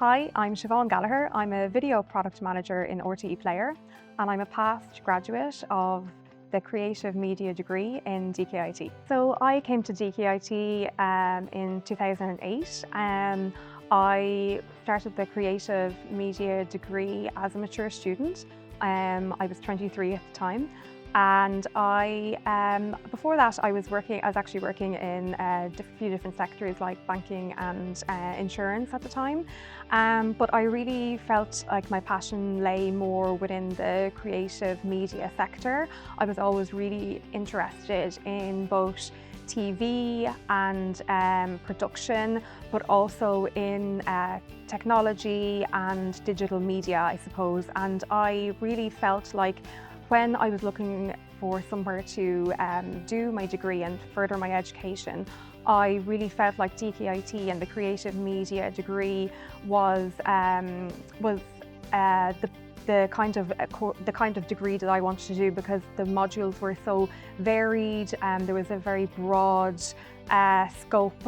Hi, I'm Siobhán Gallagher. I'm a video product manager in RTE Player, and I'm a past graduate of the creative media degree in DKIT. So I came to DKIT in 2008. I started the creative media degree as a mature student. I was 23 at the time. And before that, I was actually working in a few different sectors like banking and insurance at the time. But I really felt like my passion lay more within the creative media sector. I was always really interested in both TV and production, but also in technology and digital media, I suppose. And I really felt like when I was looking for somewhere to do my degree and further my education, I really felt like DKIT and the creative media degree was the kind of degree that I wanted to do, because the modules were so varied and there was a very broad scope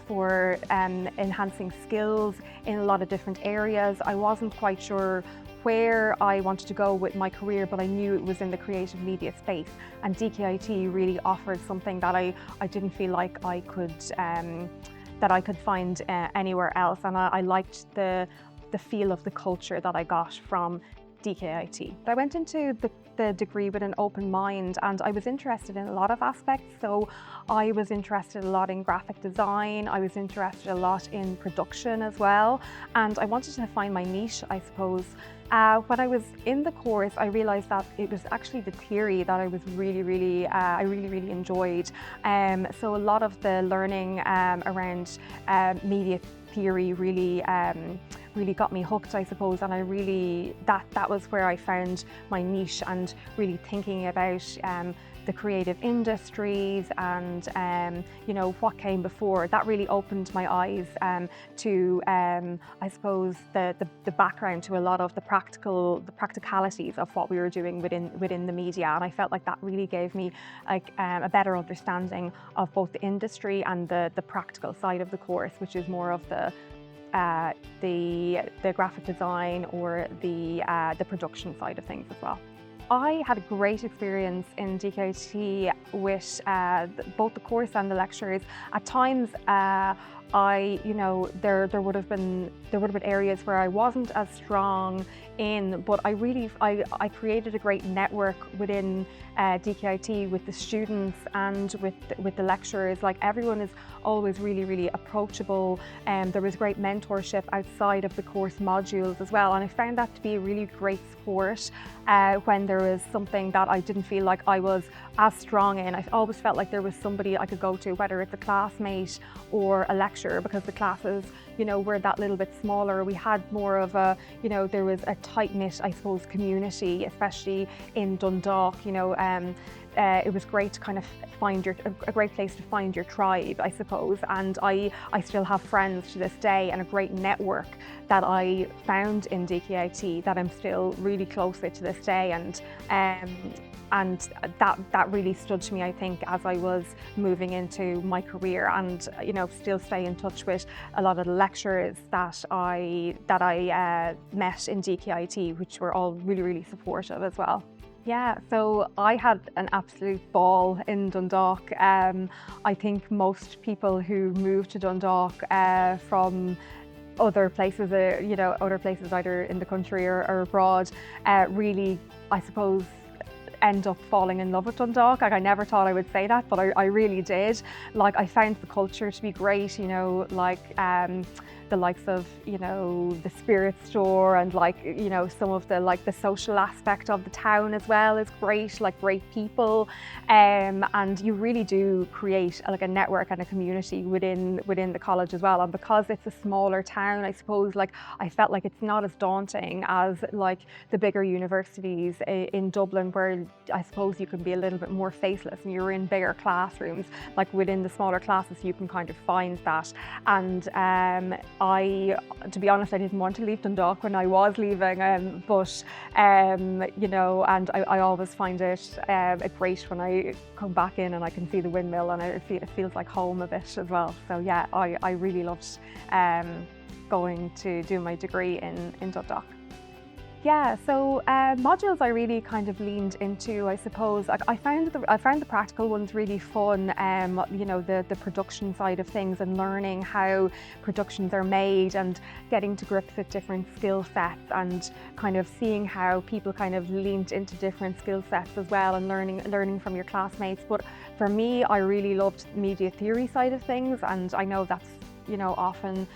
for enhancing skills in a lot of different areas. I wasn't quite sure where I wanted to go with my career, but I knew it was in the creative media space, and DKIT really offered something that I didn't feel like I could find anywhere else, and I liked the feel of the culture that I got from DKIT. I went into the degree with an open mind, and I was interested in a lot of aspects. So I was interested a lot in graphic design, I was interested a lot in production as well, and I wanted to find my niche, I suppose. When I was in the course, I realised that it was actually the theory that I was really enjoyed. So a lot of the learning around media theory really got me hooked, I suppose, and that was where I found my niche, and really thinking about the creative industries and what came before. That really opened my eyes to I suppose the background to a lot of the practicalities of what we were doing within the media, and I felt like that really gave me like a better understanding of both the industry and the practical side of the course, which is more of the graphic design or the production side of things as well. I had a great experience in DKIT with both the course and the lectures. At times, there would have been areas where I wasn't as strong in, but I created a great network within DKIT with the students and with the lecturers. Like, everyone is always really approachable, and there was great mentorship outside of the course modules as well. And I found that to be a really great support when there was something that I didn't feel like I was as strong in. I always felt like there was somebody I could go to, whether it's a classmate or a lecturer, because the classes, were that little bit smaller. We had more of a, there was a tight-knit, I suppose, community, especially in Dundalk. It was great to kind of find a great place to find your tribe, I suppose. And I still have friends to this day, and a great network that I found in DKIT that I'm still really close with to this day. And that really stood to me, I think, as I was moving into my career, and still stay in touch with a lot of the lecturers that I met in DKIT, which were all really supportive as well. Yeah, so I had an absolute ball in Dundalk. I think most people who move to Dundalk from other places, either in the country or abroad, really, I suppose, end up falling in love with Dundalk. Like, I never thought I would say that, but I really did. Like, I found the culture to be great, the likes of, the spirit store, and some of the social aspect of the town as well is great, like great people. And you really do create a network and a community within the college as well. And because it's a smaller town, I suppose, I felt like it's not as daunting as the bigger universities in Dublin, where I suppose you can be a little bit more faceless and you're in bigger classrooms. Like, within the smaller classes, you can kind of find that. And to be honest, I didn't want to leave Dundalk when I was leaving, but I always find it great when I come back in and I can see the windmill, and it feels like home a bit as well. So yeah, I really loved going to do my degree in Dundalk. Yeah, so modules I really kind of leaned into, I suppose. I found the practical ones really fun. You know, the production side of things and learning how productions are made and getting to grips with different skill sets and kind of seeing how people kind of leaned into different skill sets as well and learning from your classmates. But for me, I really loved the media theory side of things, and I know that's, you know, often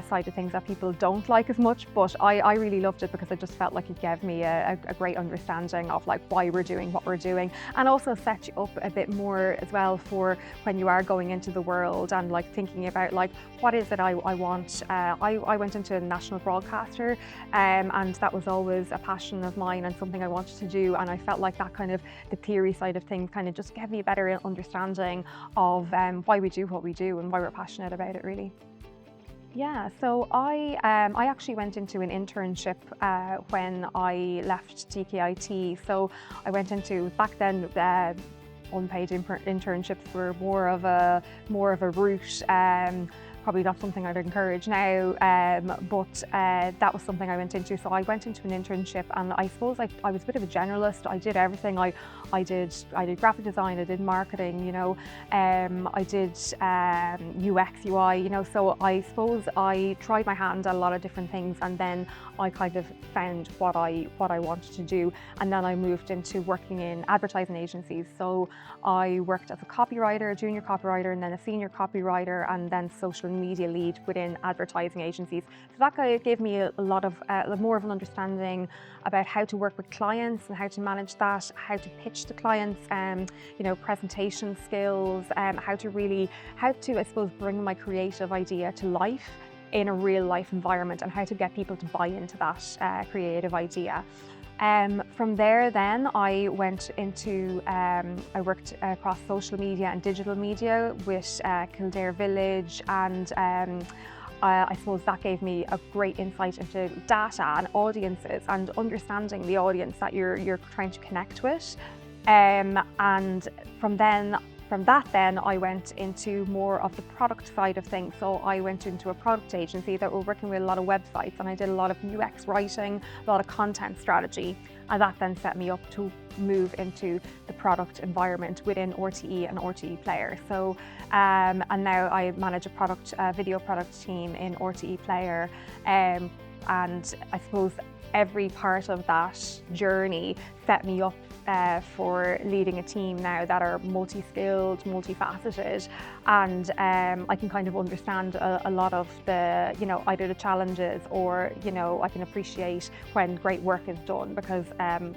side of things that people don't like as much, but I really loved it because I just felt like it gave me a great understanding of like why we're doing what we're doing, and also set you up a bit more as well for when you are going into the world and like thinking about like what is it I want. I went into a national broadcaster, and that was always a passion of mine and something I wanted to do, and I felt like that kind of the theory side of things kind of just gave me a better understanding of why we do what we do and why we're passionate about it really. Yeah, so I actually went into an internship when I left DKIT. So I went into, back then, unpaid internships were more of a route. Probably not something I'd encourage now, but that was something I went into. So I went into an internship, and I suppose I was a bit of a generalist. I did everything. I did graphic design, I did marketing, you know, I did UX, UI, you know. So I suppose I tried my hand at a lot of different things, and then I kind of found what I wanted to do, and then I moved into working in advertising agencies. So I worked as a copywriter, a junior copywriter, and then a senior copywriter, and then social media lead within advertising agencies. So that kind of gave me a lot of more of an understanding about how to work with clients and how to manage that, how to pitch to clients, you know, presentation skills, how to I suppose bring my creative idea to life in a real life environment, and how to get people to buy into that creative idea. From there then I went into, I worked across social media and digital media with Kildare Village, and I suppose that gave me a great insight into data and audiences and understanding the audience that you're trying to connect with. And from that then I went into more of the product side of things. So I went into a product agency that were working with a lot of websites, and I did a lot of UX writing, a lot of content strategy, and that then set me up to move into the product environment within RTE and RTE Player. So and now I manage a video product team in RTE Player, and I suppose every part of that journey set me up for leading a team now that are multi-skilled, multifaceted, and I can kind of understand a lot of the, you know, either the challenges or, you know, I can appreciate when great work is done, because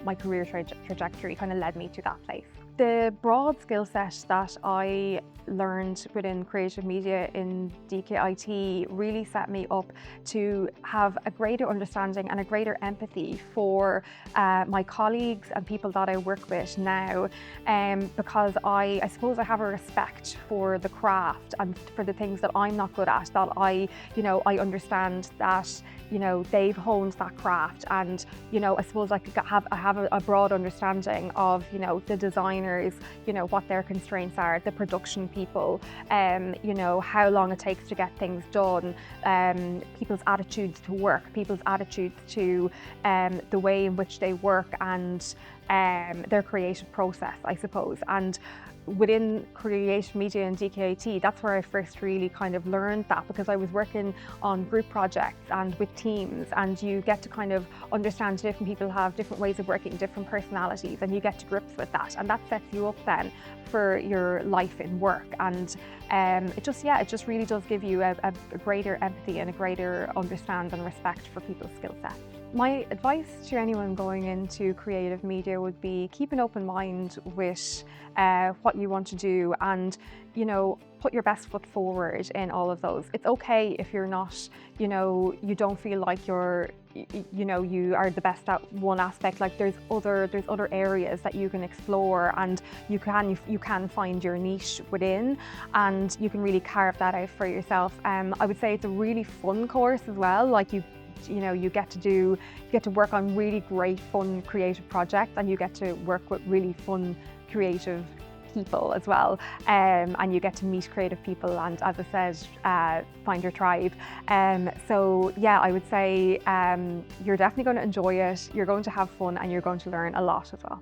my career trajectory kind of led me to that place. The broad skill set that I learned within creative media in DKIT really set me up to have a greater understanding and a greater empathy for my colleagues and people that I work with now, because I suppose I have a respect for the craft and for the things that I'm not good at, that I understand that, you know, they've honed that craft, and, you know, I suppose I have a broad understanding of, you know, the designers, you know, what their constraints are, the production people, you know, how long it takes to get things done, people's attitudes to work, people's attitudes to the way in which they work, and their creative process, I suppose. And within creative media and DKIT, that's where I first really kind of learned that, because I was working on group projects and with teams, and you get to kind of understand different people have different ways of working, different personalities, and you get to grips with that, and that sets you up then for your life in work. And it just really does give you a greater empathy and a greater understand and respect for people's skill sets. My advice to anyone going into creative media would be keep an open mind with what you want to do, and, you know, put your best foot forward in all of those. It's okay if you're not, you know, you don't feel like you're, you know, you are the best at one aspect. Like there's other areas that you can explore, and you can find your niche within, and you can really carve that out for yourself. I would say it's a really fun course as well. Like you get to work on really great, fun, creative projects, and you get to work with really fun, creative people as well, and you get to meet creative people, and as I said, find your tribe. So yeah, I would say you're definitely going to enjoy it, you're going to have fun, and you're going to learn a lot as well.